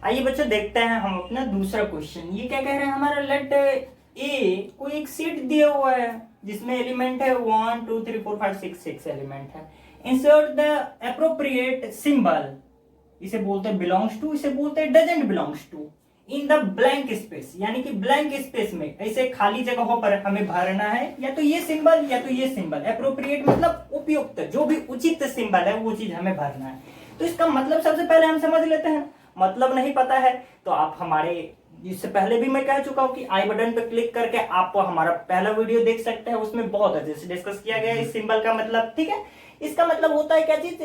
आइए बच्चों देखते हैं हम अपना दूसरा क्वेश्चन। ये क्या कह रहे हैं हमारा, लेट ए कोई एक सेट दिया हुआ है जिसमें एलिमेंट है 1 2 3 4 5 6 6 एलिमेंट है। इंसर्ट द अप्रोप्रिएट सिंबल, इसे बोलते हैं बिलोंग्स टू, इसे बोलते हैं doesn't belongs to in the blank space, यानी कि ब्लैंक स्पेस में ऐसे खाली जगहों पर हमें भरना है या तो ये सिंबल या तो ये सिंबल। अप्रोप्रिएट मतलब उपयुक्त, जो भी उचित सिंबल है वो चीज हमें भरना है। तो इसका मतलब सबसे पहले हम समझ लेते हैं। मतलब नहीं पता है तो आप हमारे, इससे पहले भी मैं कह चुका हूं कि आई बटन पे क्लिक करके आप हमारा पहला वीडियो देख सकते हैं, उसमें बहुत अच्छे से डिस्कस किया गया है इस सिंबल का मतलब। ठीक है, इसका मतलब होता है क्या चीज,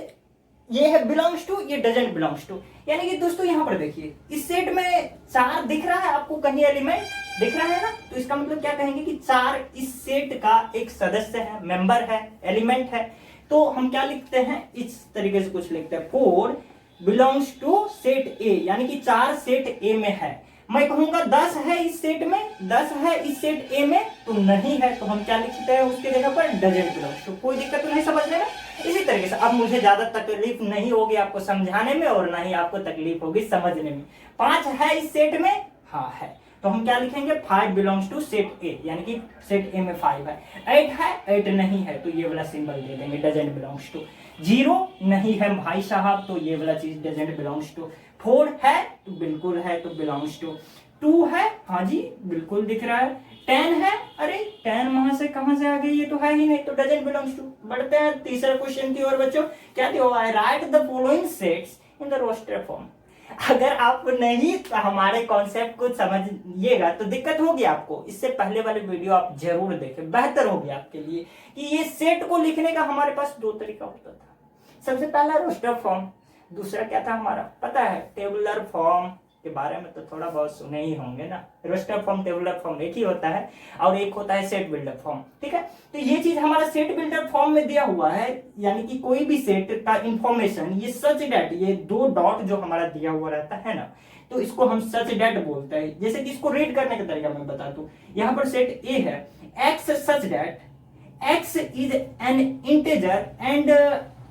ये है बिलोंग्स टू, ये डजंट बिलोंग्स टू। यानी कि दोस्तों यहाँ पर देखिए, इस सेट में 4 दिख रहा है आपको, कहीं एलिमेंट दिख रहा है ना, तो इसका मतलब क्या कहेंगे कि 4 इस सेट का एक सदस्य है, मेंबर है, एलिमेंट है। तो हम क्या लिखते हैं, इस तरीके से कुछ लिखते हैं, 4 बिलोंग्स टू सेट ए, यानी कि 4 सेट ए में है। मैं कहूंगा 10 है इस सेट में, 10 है इस सेट ए में, तो नहीं है, तो हम क्या लिखते हैं उसके जगह पर डजंट बिलोंग्स टू। कोई दिक्कत तो नहीं समझने में। इसी तरीके से अब मुझे ज्यादा तकलीफ नहीं होगी आपको समझाने में और ना ही आपको तकलीफ होगी समझने में। 5 है इस सेट में, हाँ है, तो हम क्या लिखेंगे 5 बिलोंग्स टू सेट ए, यानी कि सेट ए में 5 है। 8 है, 8 नहीं है, तो ये वाला सिंबल दे देंगे डजंट बिलोंग्स टू। 0 नहीं है भाई साहब, तो ये वाला चीज डजंट बिलोंग्स टू। 4 है तो बिल्कुल है, तो बिलोंग्स टू। 2 है, हाँ जी बिल्कुल दिख रहा है। 10 है, अरे 10 वहां से कहां से आ गई, ये तो है ही नहीं, तो डजंट बिलोंग्स टू। बढ़ते हैं तीसरा क्वेश्चन की ओर बच्चों। क्या दिया हुआ है, write the following sets in the roster form. अगर आप नहीं हमारे कॉन्सेप्ट को समझिएगा तो दिक्कत होगी आपको। इससे पहले वाले वीडियो आप जरूर देखें, बेहतर होगी आपके लिए। कि ये सेट को लिखने का हमारे पास 2 तरीका होता था। सबसे पहला रोस्टर फॉर्म, दूसरा क्या था हमारा पता है, टेबुलर फॉर्म के बारे में तो थोड़ा बहुत सुने ही होंगे ना। रोस्टर फॉर्म टेबुलर फॉर्म एक ही होता है, और एक होता है सेट बिल्डर फॉर्म। ठीक है, तो ये चीज हमारा सेट बिल्डर फॉर्म में दिया हुआ है, यानी कि कोई भी सेट का इंफॉर्मेशन, ये सच डेट, ये 2 डॉट जो हमारा दिया हुआ रहता है ना, तो इसको हम सच डेट बोलते हैं। जैसे कि इसको रीड करने का तरीका मैं बता दूं, यहाँ पर सेट ए है, X such that X is an integer and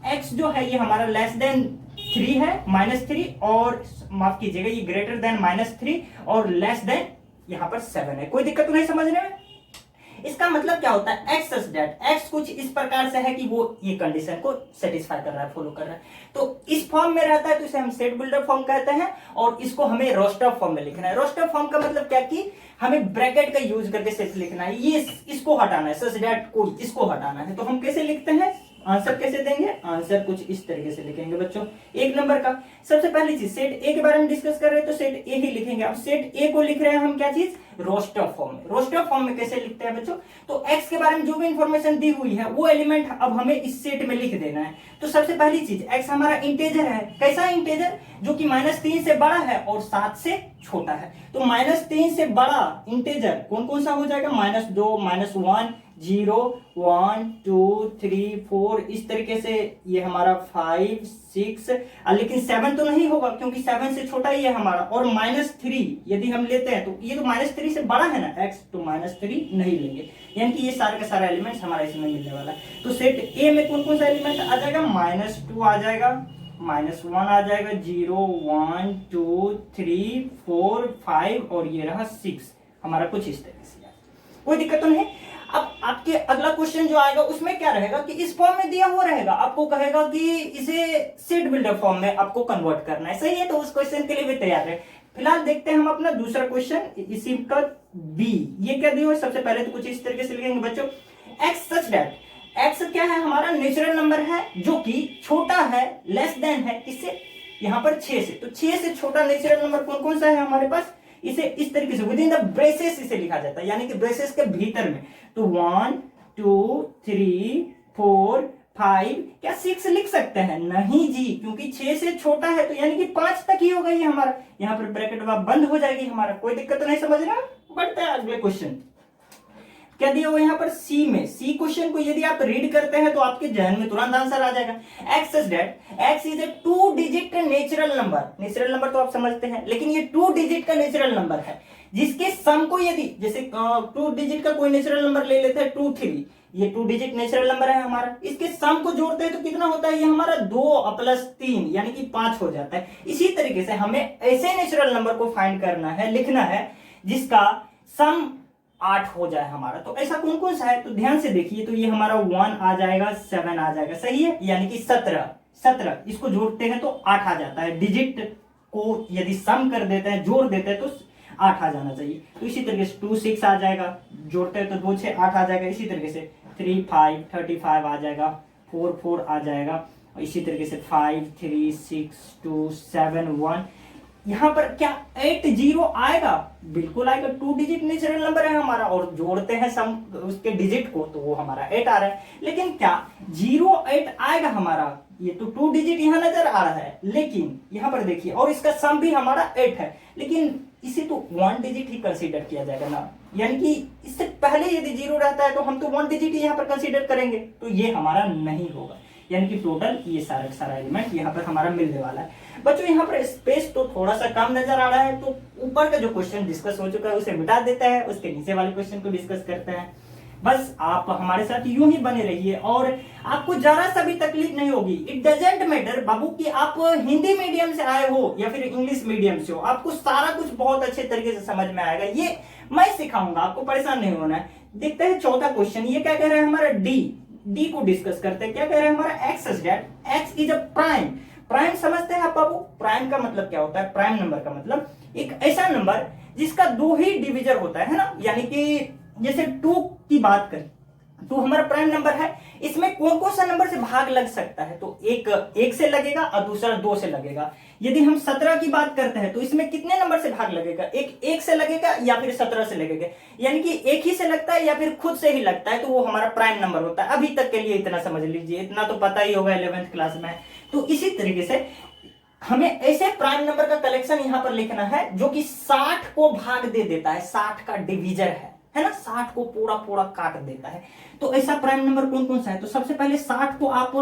X जो है ये हमारा लेस देन 3 है, -3, और माफ कीजिएगा ये ग्रेटर देन -3 और लेस देन यहां पर 7 है। कोई दिक्कत तो नहीं समझने में। इसका मतलब क्या होता है, एक्स सच दैट एक्स कुछ इस प्रकार से है कि वो ये कंडीशन को सेटिस्फाई कर रहा है, फॉलो कर रहा है, तो इस फॉर्म में रहता है, तो इसे हम सेट बिल्डर फॉर्म कहते हैं। और इसको हमें रोस्टर फॉर्म में लिखना है। रोस्टर फॉर्म का मतलब क्या कि हमें ब्रैकेट का यूज करके सेट लिखना है, ये इसको हटाना है, सच दैट को इसको हटाना है। तो हम कैसे लिखते हैं, आंसर कैसे देंगे, आंसर कुछ इस तरीके से लिखेंगे बच्चों। 1 नंबर का सबसे पहली चीज, सेट ए के बारे में डिस्कस कर रहे हैं तो सेट ए ही लिखेंगे। अब सेट ए को लिख रहे हैं हम क्या चीज, रोस्टर फॉर्म में। रोस्टर फॉर्म में कैसे लिखते हैं बच्चों, तो एक्स के बारे में जो भी इंफॉर्मेशन दी हुई है वो एलिमेंट अब हमें इस सेट में लिख देना है। तो सबसे पहली चीज, एक्स हमारा इंटीजर है। कैसा इंटीजर, जो कि -3 से बड़ा है और 7 से छोटा है। तो -3 से बड़ा इंटीजर कौन कौन सा हो जाएगा, -2, -1, 0, 1 2 3 4, इस तरीके से ये हमारा 5 6, लेकिन 7 तो नहीं होगा क्योंकि 7 से छोटा ही है हमारा। और -3 यदि हम लेते हैं तो ये तो -3 से बड़ा है ना एक्स, तो -3 नहीं लेंगे, यानी कि ये सारे का सारा एलिमेंट्स हमारा इसमें मिलने वाला है। तो सेट ए में कौन कौन सा एलिमेंट आ जाएगा, -2 आ जाएगा, -1 आ जाएगा, 0 1 2 3 4 5 और ये रहा 6 हमारा, कुछ इस तरीके से। कोई दिक्कत तो नहीं। अब आपके अगला क्वेश्चन जो आएगा उसमें क्या रहेगा कि इस फॉर्म में दिया हुआ रहेगा, आपको कहेगा कि इसे सेट बिल्डर फॉर्म में आपको कन्वर्ट करना है। सही है, तो उस क्वेश्चन के लिए भी तैयार है। फिलहाल देखते हैं हम अपना दूसरा क्वेश्चन, इसी का बी। ये क्या दिया हुआ, सबसे पहले तो कुछ इस तरीके से लिखेंगे बच्चों, एक्स सच दैट एक्स क्या है हमारा नेचुरल नंबर है जो कि छोटा है, लेस देन है किससे, यहाँ पर 6 से। तो 6 से छोटा नेचुरल नंबर कौन कौन सा है हमारे पास, इसे इस तरीके से विद इन द ब्रेसेस इसे लिखा जाता है, यानी कि ब्रेसेस के भीतर में। तो 1 2 3 4 5, क्या 6 लिख सकते हैं, नहीं जी, क्योंकि 6 से छोटा है, तो यानी कि 5 तक ही होगा ये हमारा, यहाँ पर ब्रैकेट बंद हो जाएगी हमारा। कोई दिक्कत तो नहीं समझ रहे। बढ़ते हैं अगले क्वेश्चन। क्या दिया हुआ यहाँ पर सी में, सी क्वेश्चन को यदि आप रीड करते हैं तो आपके जहन में तुरंत आंसर आ जाएगा। X such that x is a 2 digit natural number. Natural number तो आप समझते हैं, लेकिन ये 2 डिजिट का नेचुरल नंबर है जिसके सम को यदि, जैसे 2 डिजिट का कोई नेचुरल नंबर ले लेते हैं 2 3, ये 2 डिजिट नेचुरल नंबर है हमारा, इसके सम को जोड़ते हैं तो कितना होता है, ये हमारा 2 + 3 यानी कि 5 हो जाता है। इसी तरीके से हमें ऐसे नेचुरल नंबर को फाइंड करना है, लिखना है जिसका सम 8 हो जाए हमारा। तो ऐसा कौन कौन सा है, तो ध्यान से देखिए, तो ये हमारा 1 आ जाएगा, 7 आ जाएगा, सही है, यानी कि 17 इसको जोड़ते हैं तो 8 आ जाता है। डिजिट को यदि सम कर देते हैं, जोड़ देते हैं तो 8 आ जाना चाहिए। तो इसी तरीके से 2 6 आ जाएगा, जोड़ते हैं तो 2 6 8 आ जाएगा। इसी तरीके से 3 5 35 आ जाएगा, 4 4 आ जाएगा, और इसी तरीके से 5 3 6 2 7 1। यहाँ पर क्या 8 0 आएगा, बिल्कुल आएगा, 2 डिजिट नेचुरल नंबर है हमारा, और जोड़ते हैं सम उसके डिजिट को तो वो हमारा 8 आ रहा है। लेकिन क्या 0 8 आएगा हमारा, ये तो 2 डिजिट यहाँ नजर आ रहा है, लेकिन यहाँ पर देखिए, और इसका सम भी हमारा 8 है, लेकिन इसे तो 1 डिजिट ही कंसीडर किया जाएगा ना, यानी कि इससे पहले यदि 0 रहता है तो हम तो 1 डिजिट ही यहाँ पर कंसीडर करेंगे, तो ये हमारा नहीं होगा। यानी कि टोटल ये सारा एलिमेंट यहाँ पर हमारा मिलने वाला है। बच्चों यहाँ पर स्पेस तो थोड़ा सा कम नजर आ रहा है, तो ऊपर का जो क्वेश्चन डिस्कस हो चुका है उसे मिटा देता है, उसके नीचे वाले क्वेश्चन को डिस्कस करते हैं। बस आप हमारे साथ यूं ही बने रहिए और आपको जरा सा भी तकलीफ नहीं होगी। इट डजेंट मैटर बाबू कि आप हिंदी मीडियम से आए हो या फिर इंग्लिश मीडियम से हो, आपको सारा कुछ बहुत अच्छे तरीके से समझ में आएगा। ये मैं सिखाऊंगा, आपको परेशान नहीं होना है। देखते हैं चौथा क्वेश्चन, ये क्या कह रहा है हमारा, डी को डिस्कस करते हैं। क्या कह रहा है हमारा, x x is a prime. Prime समझते हैं आप बाबू, प्राइम का मतलब क्या होता है, प्राइम नंबर का मतलब एक ऐसा नंबर जिसका 2 ही डिविजर होता है ना, यानी कि जैसे 2 की बात करें तो हमारा प्राइम नंबर है, इसमें कौन कौन सा नंबर से भाग लग सकता है, तो एक से लगेगा और दूसरा 2 से लगेगा। यदि हम 17 की बात करते हैं तो इसमें कितने नंबर से भाग लगेगा, एक से लगेगा या फिर 17 से लगेगा, यानी कि एक ही से लगता है या फिर खुद से ही लगता है, तो वो हमारा प्राइम नंबर होता है। अभी तक के लिए इतना समझ लीजिए, इतना तो पता ही होगा 11th क्लास में। तो इसी तरीके से हमें ऐसे प्राइम नंबर का कलेक्शन यहां पर लिखना है जो कि 60 को भाग दे देता है, 60 का डिवीजर है ना, 60 को पूरा पूरा काट देता है। तो ऐसा प्राइम नंबर कौन कौन सा है, तो सबसे पहले 60 को आप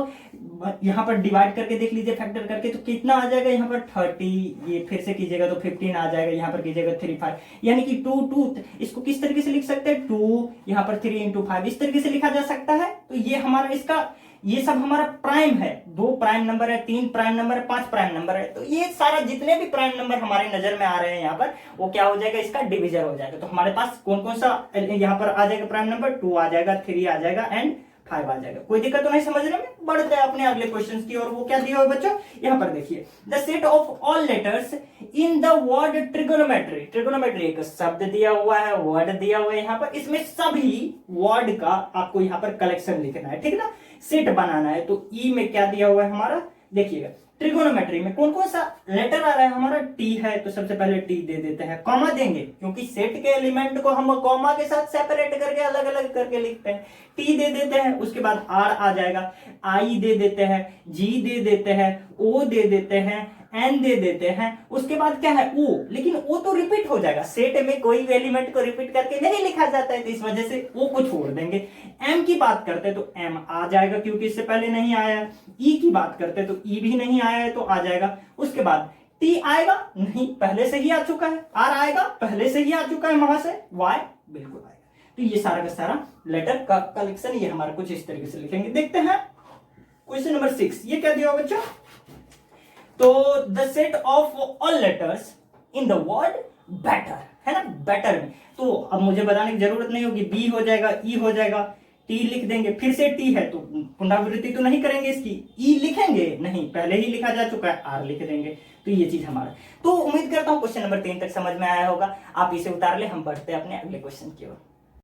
यहां पर डिवाइड करके देख लीजिए, फैक्टर करके, तो कितना आ जाएगा यहाँ पर 30, ये फिर से कीजिएगा तो 15 आ जाएगा, यहाँ पर कीजिएगा 3 5, यानी कि 2 इसको किस तरीके से लिख सकते हैं, 2 यहाँ पर 3 × 5 इस तरीके से लिखा जा सकता है। तो ये हमारा इसका ये सब हमारा प्राइम है, 2 प्राइम नंबर है, 3 प्राइम नंबर है, 5 प्राइम नंबर है। तो ये सारा जितने भी प्राइम नंबर हमारे नजर में आ रहे हैं यहाँ पर, वो क्या हो जाएगा, इसका डिवीजर हो जाएगा। तो हमारे पास कौन कौन सा यहाँ पर आ जाएगा प्राइम नंबर, 2 आ जाएगा, 3 आ जाएगा एंड 5 आ जाएगा। कोई दिक्कत तो नहीं समझने में। बढ़ते हैं अपने अगले क्वेश्चन की और वो क्या दिया हुआ बच्चों, यहाँ पर देखिए, the set of all letters in the word trigonometry. Trigonometry एक शब्द दिया हुआ है, वर्ड दिया हुआ है यहाँ पर, इसमें सभी वर्ड का आपको यहाँ पर कलेक्शन लिखना है, ठीक ना, सेट बनाना है। तो ई में क्या दिया हुआ है हमारा, देखिएगा ट्रिगोनोमेट्री में कौन कौन सा लेटर आ रहा है हमारा, टी है, तो सबसे पहले टी दे देते हैं, कॉमा देंगे क्योंकि सेट के एलिमेंट को हम कॉमा के साथ सेपरेट करके अलग अलग करके लिखते हैं। टी दे देते हैं, उसके बाद आर आ जाएगा, आई दे देते हैं, जी दे देते हैं, ओ दे देते हैं, एन दे देते हैं, उसके बाद क्या है ओ, लेकिन ओ तो रिपीट हो जाएगा, सेट में कोई भी एलिमेंट को रिपीट करके नहीं लिखा जाता है, तो इस वजह से ओ को छोड़ देंगे। एम की बात करते हैं तो एम आ जाएगा क्योंकि इससे पहले नहीं आया। ई की बात करते हैं तो ई भी नहीं आया है तो आ जाएगा। उसके बाद टी आएगा, नहीं पहले से ही आ चुका है। आर आएगा, पहले से ही आ चुका है वहां से। वाई बिल्कुल आएगा। तो ये सारा का सारा लेटर का कलेक्शन ये हमारा कुछ इस तरीके से लिखेंगे। देखते हैं क्वेश्चन नंबर 6, ये क्या दिया बच्चों, तो the set of all letters in the word better, है ना, बेटर में। तो अब मुझे बताने की जरूरत नहीं होगी, बी हो जाएगा, ई हो जाएगा, टी लिख देंगे, फिर से टी है तो पुनरावृत्ति तो नहीं करेंगे इसकी, ई लिखेंगे नहीं, पहले ही लिखा जा चुका है, आर लिख देंगे। तो ये चीज हमारा, तो उम्मीद करता हूं क्वेश्चन नंबर 3 तक समझ में आया होगा। आप इसे उतार ले, हम बढ़ते हैं अपने अगले क्वेश्चन की ओर।